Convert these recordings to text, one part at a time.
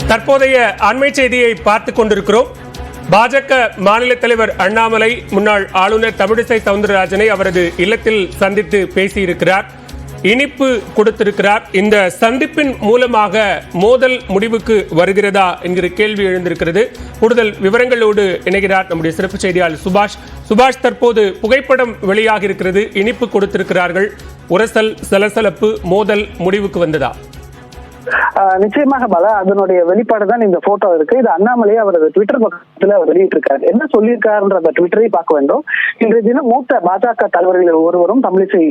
தற்போதைய அண்மை செய்தியை பார்த்துக் கொண்டிருக்கிறோம். பாஜக மாநில தலைவர் அண்ணாமலை முன்னாள் ஆளுநர் தமிழிசை சவுந்தரராஜனை அவரது இல்லத்தில் சந்தித்து பேசியிருக்கிறார், இனிப்பு கொடுத்திருக்கிறார். இந்த சந்திப்பின் மூலமாக மோதல் முடிவுக்கு வருகிறதா என்கிற கேள்வி எழுந்திருக்கிறது. கூடுதல் விவரங்களோடு இணைகிறார் நம்முடைய சிறப்பு செய்தியாளர் சுபாஷ். தற்போது புகைப்படம் வெளியாக இருக்கிறது, இனிப்பு கொடுத்திருக்கிறார்கள். உரசல், சலசலப்பு, மோதல் முடிவுக்கு வந்ததா? நிச்சயமாக பாலா, அதனுடைய வெளிப்பாடுதான் இந்த போட்டோ இருக்கு. இது அண்ணாமலை அவரது ட்விட்டர் பக்கத்துல வெளியிட்டிருக்காரு. என்ன சொல்லியிருக்காருன்ற ட்விட்டரை பார்க்க வேண்டும். இன்றைய தினம் மூத்த பாஜக தலைவர்கள் ஒருவரும் தமிழிசை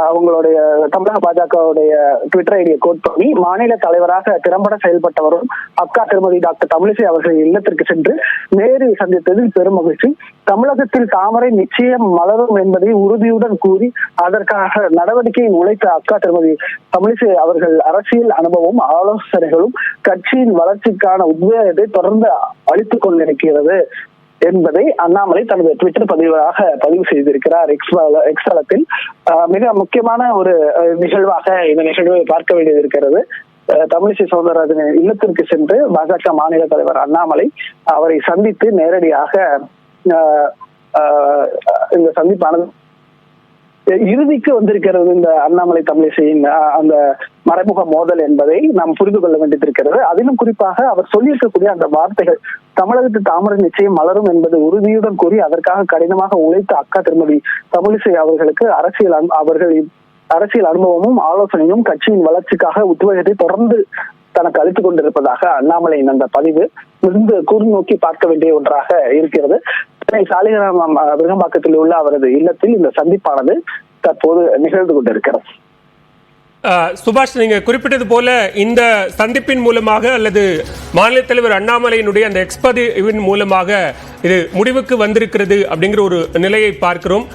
அவங்களுடைய தமிழக பாஜகவுடைய ட்விட்டர் ஐடியை கோட் பண்ணி மாநில தலைவராக திறம்பட செயல்பட்டவரும் அக்கா திருமதி டாக்டர் தமிழிசை அவர்கள் இல்லத்திற்கு சென்று நேரில் சந்தித்ததில் பெரும் மகிழ்ச்சி. தமிழகத்தில் தாமரை நிச்சயம் மலரும் என்பதை உறுதியுடன் கூறி அதற்காக நடவடிக்கையில் உழைத்த அக்கா திருமதி தமிழிசை அவர்கள் அரசியல் அனுபவம் ஆலோசனைகளும் கட்சியின் வளர்ச்சிக்கான உத்வேகத்தை தொடர்ந்து அளித்துக் கொண்டிருக்கிறது என்பதை அண்ணாமலை தனது ட்விட்டர் பதிவு செய்திருக்கிறார். எக்ஸ் தளத்தில் மிக முக்கியமான ஒரு நிகழ்வாக இந்த நிகழ்வை பார்க்க வேண்டியது இருக்கிறது. தமிழிசை சவுந்தரராஜன் இல்லத்திற்கு சென்று பாஜக மாநில தலைவர் அண்ணாமலை அவரை சந்தித்து நேரடியாக இந்த சந்திப்பானது இறுதிக்கு வந்திருக்கிறது. இந்த அண்ணாமலை தமிழிசையின் அந்த மறைமுக மோதல் என்பதை நாம் புரிந்து கொள்ள வேண்டியிருக்கிறது. அதிலும் குறிப்பாக அவர் சொல்லியிருக்கக்கூடிய அந்த வார்த்தைகள், தமிழகத்தில் தாமரை நிச்சயம் மலரும் என்பது உறுதியுடன் கூறி அதற்காக கடினமாக உழைத்த அக்கா திருமதி தமிழிசை அவர்களுக்கு அரசியல் அனுபவமும் ஆலோசனையும் கட்சியின் வளர்ச்சிக்காக உத்வேகத்தை தொடர்ந்து தனக்கு அளித்துக் கொண்டிருப்பதாக அண்ணாமலையின் அந்த பதிவு மிகுந்த கூர்நோக்கி பார்க்க வேண்டிய ஒன்றாக இருக்கிறது. சென்னை சாலிகிராமம் விருகம்பாக்கத்தில் உள்ள அவரது இல்லத்தில் இந்த சந்திப்பானது தற்போது நிகழ்ந்து கொண்டிருக்கிறது. சுபாஷ், நீங்க குறிப்பிட்டது போல இந்த சந்திப்பின் மூலமாக அல்லது மாநில தலைவர் அண்ணாமலையினுடைய அந்த எக்ஸ்பதிவின் மூலமாக இது முடிவுக்கு வந்திருக்கிறது அப்படிங்கிற ஒரு நிலையை பார்க்கிறோம்.